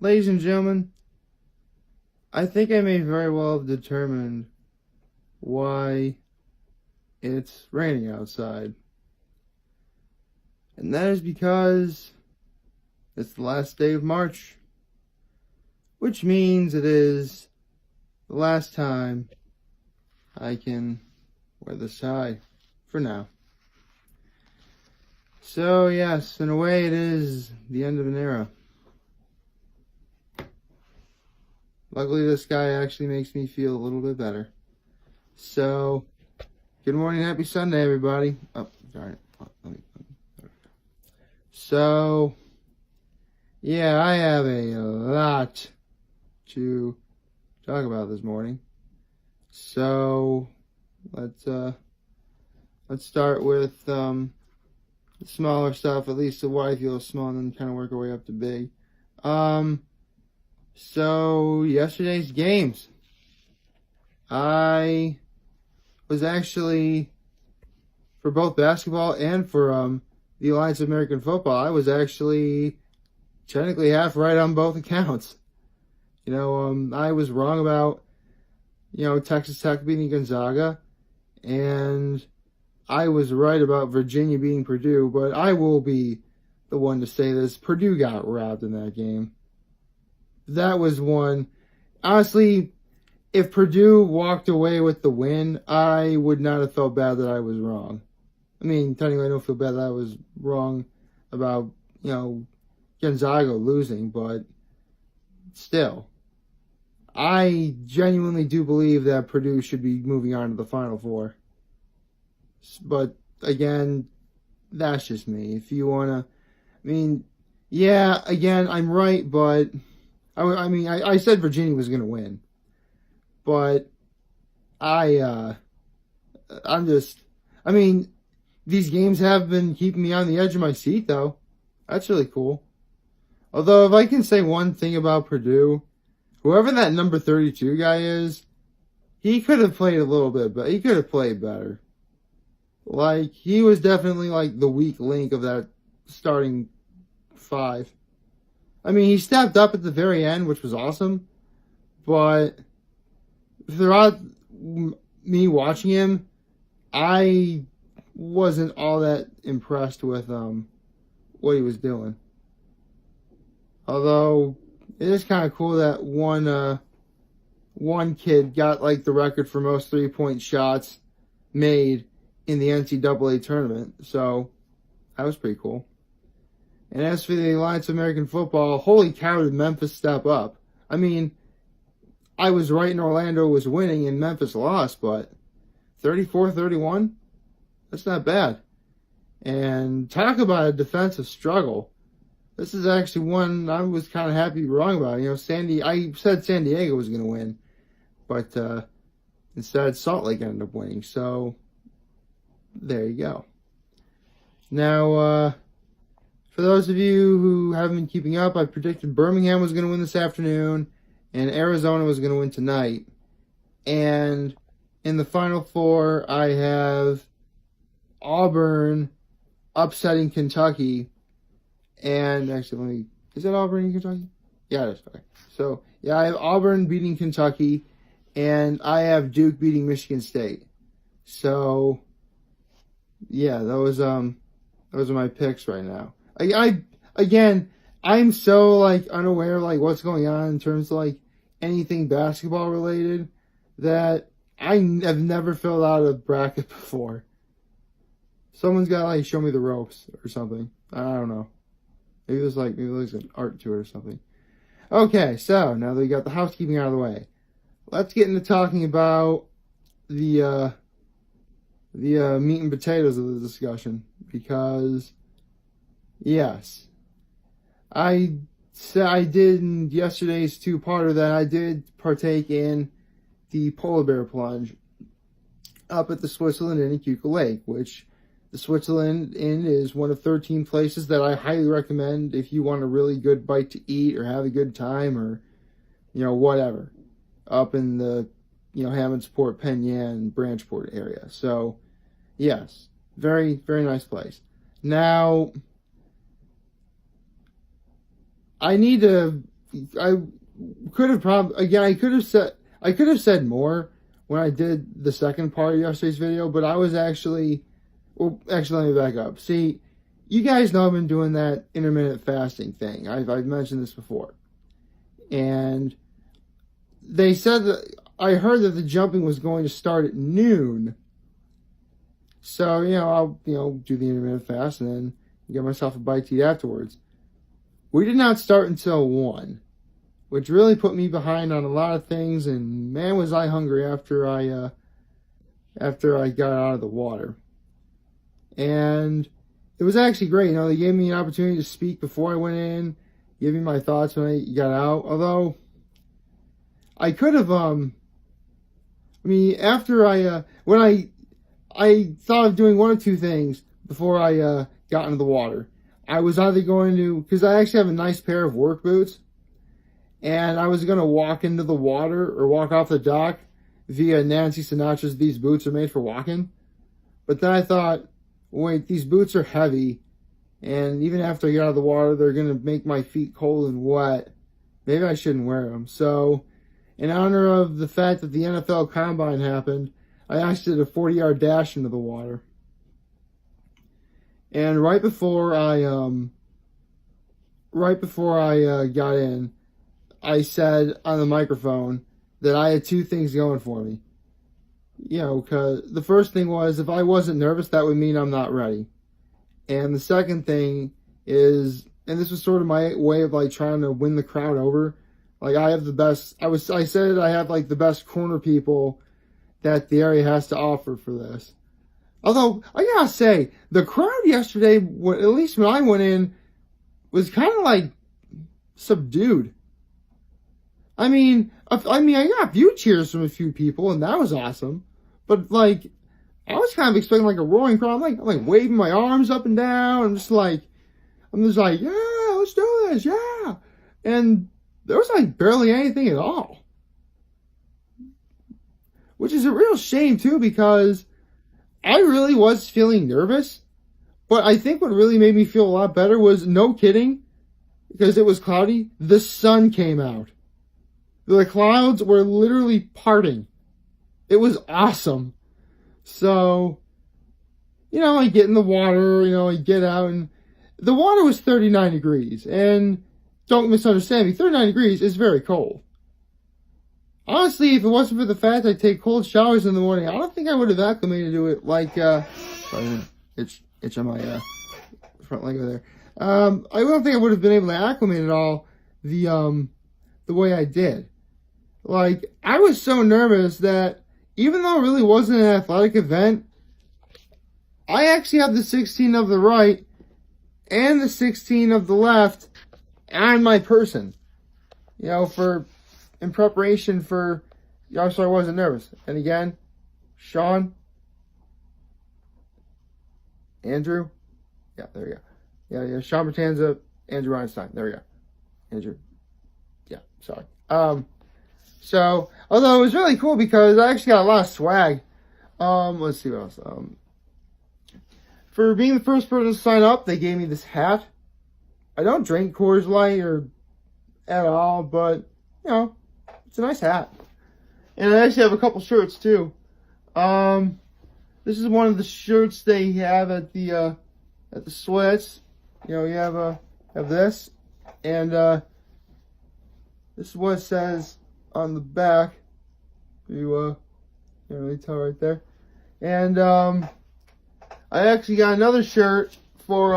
Ladies and gentlemen, I think I may very well have determined why it's raining outside. And that is because it's the last day of March, which means it is the last time I can wear this tie for now. So yes, in a way it is the end of an era. Luckily, this guy actually makes me feel a little bit better. So, good morning, happy Sunday, everybody. Oh, darn it. So, yeah, I have a lot to talk about this morning. So, let's start with the smaller stuff, at least what I feel is small, and then kind of work our way up to big. So, yesterday's games. I was actually, for both basketball and for the Alliance of American Football, I was actually technically half right on both accounts. I was wrong about, Texas Tech beating Gonzaga, and I was right about Virginia beating Purdue, but I will be the one to say this. Purdue got robbed in that game. That was one. Honestly, if Purdue walked away with the win, I would not have felt bad that I was wrong. I mean, technically I don't feel bad that I was wrong about, Gonzaga losing, but still. I genuinely do believe that Purdue should be moving on to the Final Four. But, again, that's just me. If you want to, yeah, again, I'm right, but I said Virginia was going to win, but these games have been keeping me on the edge of my seat, though. That's really cool. Although, if I can say one thing about Purdue, whoever that number 32 guy is, he could have played a little bit, but he could have played better. Like, he was definitely, like, the weak link of that starting five. He stepped up at the very end, which was awesome. But throughout me watching him, I wasn't all that impressed with what he was doing. Although, it is kind of cool that one kid got, like, the record for most three-point shots made in the NCAA tournament. So, that was pretty cool. And as for the Alliance of American Football, holy cow, did Memphis step up. I was right in Orlando was winning and Memphis lost, but 34-31, that's not bad. And talk about a defensive struggle. This is actually one I was kind of happy wrong about. I said San Diego was going to win, but instead Salt Lake ended up winning. So, there you go. Now, for those of you who haven't been keeping up, I predicted Birmingham was going to win this afternoon and Arizona was going to win tonight. And in the Final Four, I have Auburn upsetting Kentucky. And actually, is that Auburn in Kentucky? Yeah, it is. Okay. So, yeah, I have Auburn beating Kentucky and I have Duke beating Michigan State. So, yeah, those are my picks right now. I'm so, unaware of, what's going on in terms of, anything basketball related that I have never filled out a bracket before. Someone's got to, show me the ropes or something. I don't know. Maybe there's an art to it or something. Okay, so, now that we got the housekeeping out of the way, let's get into talking about the meat and potatoes of the discussion, because yes, I did in yesterday's two-parter that I did partake in the polar bear plunge up at the Switzerland Inn in Keuka Lake, which the Switzerland Inn is one of 13 places that I highly recommend if you want a really good bite to eat or have a good time or, whatever, up in the, Hammondsport, Penn Yan, Branchport area. So, yes, very, very nice place. Now, I need to, I could have I could have said more when I did the second part of yesterday's video, but I was actually let me back up. See, you guys know I've been doing that intermittent fasting thing. I've mentioned this before. And they said that I heard that the jumping was going to start at noon. So, I'll, do the intermittent fast and then get myself a bite to eat afterwards. We did not start until 1, which really put me behind on a lot of things, and man, was I hungry after I got out of the water. And it was actually great. They gave me an opportunity to speak before I went in, give me my thoughts when I got out. Although, I could have, after when I thought of doing one of two things before I got into the water. I was either going to, because I actually have a nice pair of work boots, and I was going to walk into the water or walk off the dock via Nancy Sinatra's "These Boots Are Made for Walking." But then I thought, wait, these boots are heavy, and even after I get out of the water, they're going to make my feet cold and wet. Maybe I shouldn't wear them. So, in honor of the fact that the NFL Combine happened, I actually did a 40-yard dash into the water. And right before I got in, I said on the microphone that I had two things going for me. Because the first thing was, if I wasn't nervous, that would mean I'm not ready. And the second thing is, and this was sort of my way of trying to win the crowd over. I have the best, I said I have the best corner people that the area has to offer for this. Although, I gotta say, the crowd yesterday, at least when I went in, was kind of subdued. I got a few cheers from a few people, and that was awesome. But, I was kind of expecting a roaring crowd. I'm waving my arms up and down. I'm just yeah, let's do this, yeah. And there was barely anything at all. Which is a real shame, too, because I really was feeling nervous. But I think what really made me feel a lot better was, no kidding, because it was cloudy, the sun came out. The clouds were literally parting. It was awesome. So, I get in the water, I get out, and the water was 39 degrees. And don't misunderstand me, 39 degrees is very cold. Honestly, if it wasn't for the fact I take cold showers in the morning, I don't think I would have acclimated to it sorry, itch on my front leg over there. I don't think I would have been able to acclimate at all the way I did. I was so nervous that even though it really wasn't an athletic event, I actually had the 16 of the right and the 16 of the left on my person. In preparation for, so I wasn't nervous. And again, Sean, Andrew, yeah, there we go. Yeah, Sean Bertanza, Andrew Einstein, there we go. Andrew, yeah, sorry. So, although it was really cool because I actually got a lot of swag. Let's see what else. For being the first person to sign up, they gave me this hat. I don't drink Coors Light at all, but, it's a nice hat. And I actually have a couple shirts, too. This is one of the shirts they have at the Sweats. You have this. And, this is what it says on the back. You can't really tell right there. And I actually got another shirt for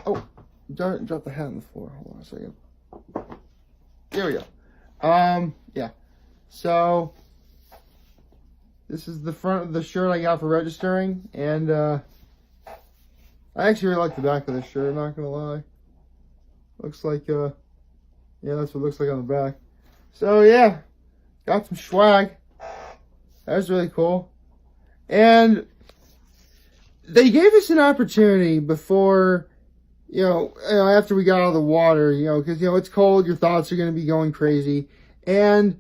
oh, drop the hat on the floor. Hold on a second. There we go. Yeah. So this is the front of the shirt I got for registering, and I actually really like the back of this shirt. I'm not gonna lie. Looks like yeah, that's what it looks like on the back. So yeah. Got some swag. That was really cool. And they gave us an opportunity before, after we got out of the water, because, it's cold, your thoughts are going to be going crazy. And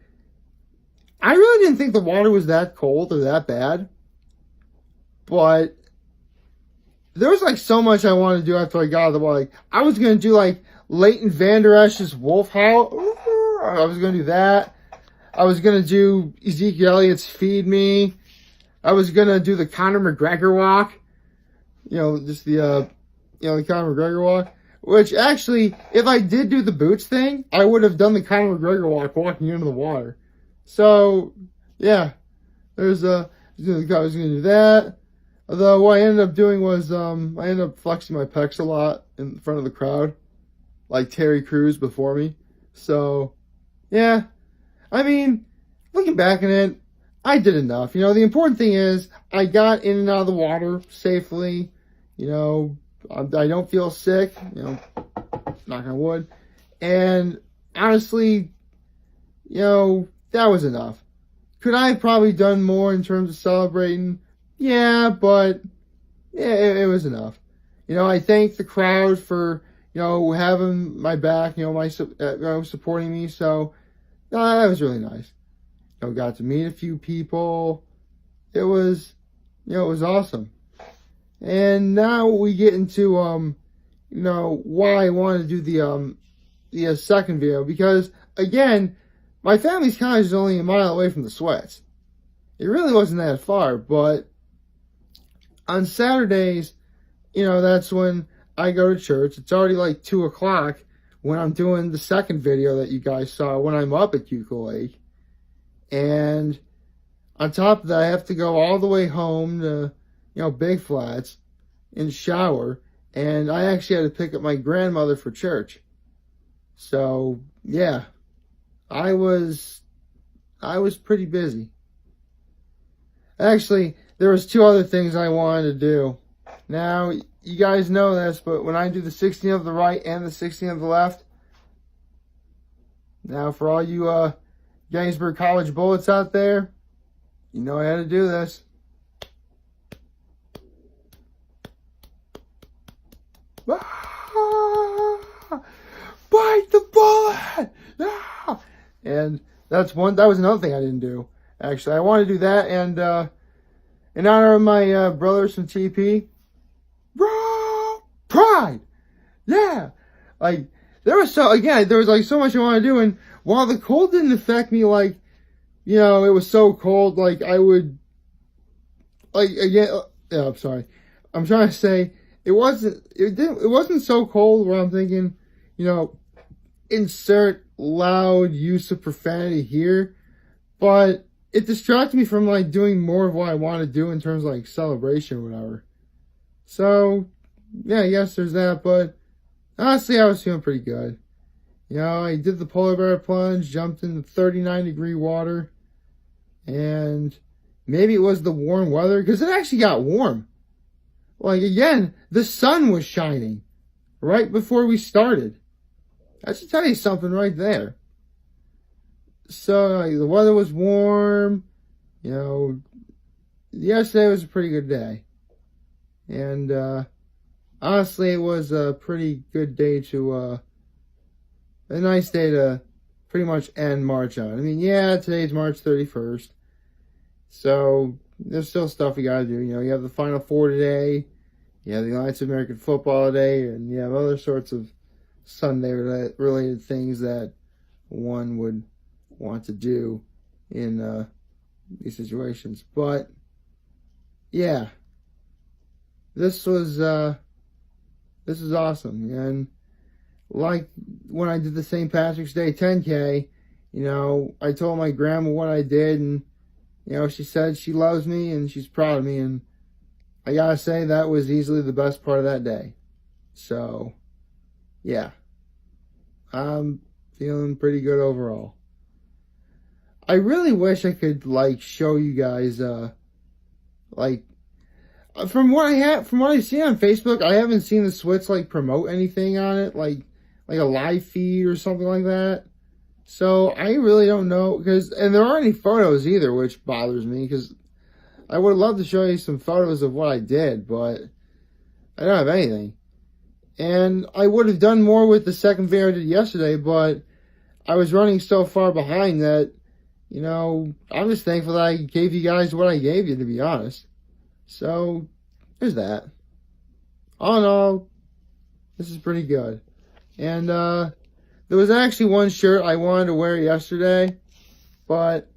I really didn't think the water was that cold or that bad. But there was, so much I wanted to do after I got out of the water. I was going to do, Leighton Vander Esch's wolf howl. I was going to do that. I was going to do Ezekiel Elliott's Feed Me. I was going to do the Conor McGregor walk. Just the Conor McGregor walk. Which actually, if I did do the boots thing, I would have done the Conor McGregor walk walking into the water. So, yeah. I was going to do that. Although what I ended up doing was, I ended up flexing my pecs a lot in front of the crowd. Like Terry Crews before me. So, yeah. I mean, looking back on it, I did enough. The important thing is, I got in and out of the water safely. I don't feel sick. Knock on wood. And honestly, that was enough. Could I have probably done more in terms of celebrating? Yeah, but it was enough. I thank the crowd for, having my back, supporting me. So, that was really nice. Got to meet a few people. It was awesome. And now we get into, why I wanted to do the second video. Because, again, my family's kind of just only a mile away from the sweats. It really wasn't that far, but on Saturdays, that's when I go to church. It's already like 2 o'clock when I'm doing the second video that you guys saw when I'm up at Cuco Lake. And on top of that, I have to go all the way home to, Big Flats and shower. And I actually had to pick up my grandmother for church. So, yeah, I was pretty busy. Actually, there was 2 other things I wanted to do. Now, you guys know this, but when I do the 16 of the right and the 16 of the left, now for all you Gettysburg College bullets out there, you know I had to do this. Ah, bite the bullet! Ah! And that was another thing I didn't do. Actually, I wanted to do that, and in honor of my brothers from TP, raw pride, yeah. Like there was so much I wanted to do, and while the cold didn't affect me, like it was so cold, like I would, like again, I'm sorry, I'm trying to say it wasn't so cold where I'm thinking, insert loud use of profanity here, but it distracted me from like doing more of what I want to do in terms of like celebration or whatever. So yeah, I guess there's that, but honestly I was feeling pretty good. I did the polar bear plunge, jumped in the 39-degree water, and maybe it was the warm weather, because it actually got warm. Like again, the sun was shining right before we started. I should tell you something right there. So the weather was warm, yesterday was a pretty good day. And honestly, it was a pretty good day a nice day to pretty much end March on. I mean, yeah, today's March 31st. So there's still stuff we gotta do. You have the Final Four today, you have the Alliance of American Football today, and you have other sorts of Sunday related things that one would want to do in these situations. But yeah, this was awesome. And like when I did the St. Patrick's Day 10K, I told my grandma what I did, and she said she loves me and she's proud of me, and I gotta say that was easily the best part of that day. So yeah, I'm feeling pretty good overall. I really wish I could show you guys from what I see on Facebook, I haven't seen the Swits promote anything on it, like a live feed or something like that. So I really don't know, and there aren't any photos either, which bothers me, because I would love to show you some photos of what I did, but I don't have anything. And I would have done more with the second video I did yesterday, but I was running so far behind that, I'm just thankful that I gave you guys what I gave you, to be honest. So, there's that. All in all, this is pretty good. And There was actually one shirt I wanted to wear yesterday, but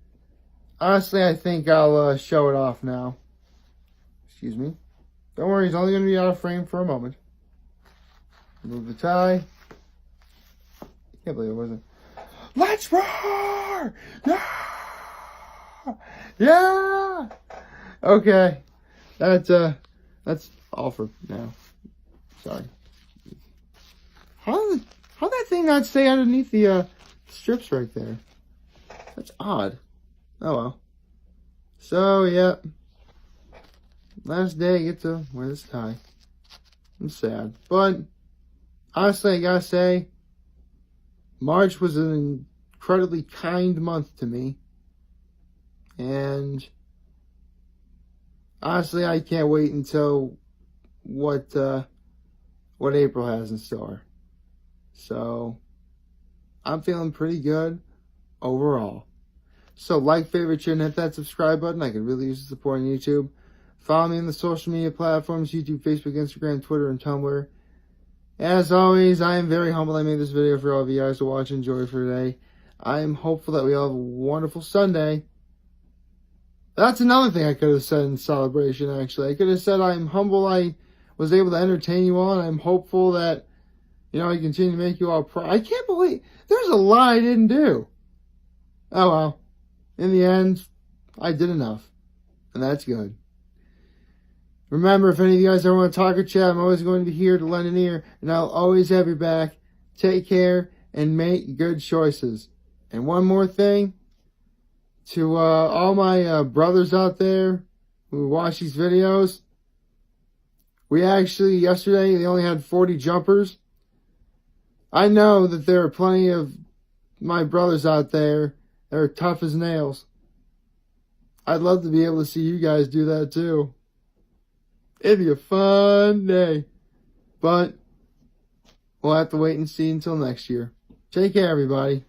honestly, I think I'll show it off now. Excuse me. Don't worry, he's only going to be out of frame for a moment. Remove the tie. Can't believe it wasn't. Let's roar! Yeah! Yeah! Okay. That's all for now. Sorry. How'd that thing not stay underneath the strips right there? That's odd. Oh well. So, yeah. Last day I get to wear this tie. I'm sad. But, honestly, I gotta say, March was an incredibly kind month to me. And, honestly, I can't wait until what April has in store. So, I'm feeling pretty good overall. So, like, favorite, share, and hit that subscribe button. I could really use the support on YouTube. Follow me on the social media platforms, YouTube, Facebook, Instagram, Twitter, and Tumblr. As always, I am very humbled I made this video for all of you guys to watch and enjoy for today. I am hopeful that we all have a wonderful Sunday. That's another thing I could have said in celebration, actually. I could have said I'm humble I was able to entertain you all, and I'm hopeful that, I continue to make you all proud. I can't believe there's a lot I didn't do. Oh well. In the end, I did enough. And that's good. Remember, if any of you guys ever want to talk or chat, I'm always going to be here to lend an ear, and I'll always have your back. Take care, and make good choices. And one more thing, to all my brothers out there who watch these videos, we actually, yesterday, they only had 40 jumpers. I know that there are plenty of my brothers out there that are tough as nails. I'd love to be able to see you guys do that too. It'd be a fun day. But we'll have to wait and see until next year. Take care, everybody.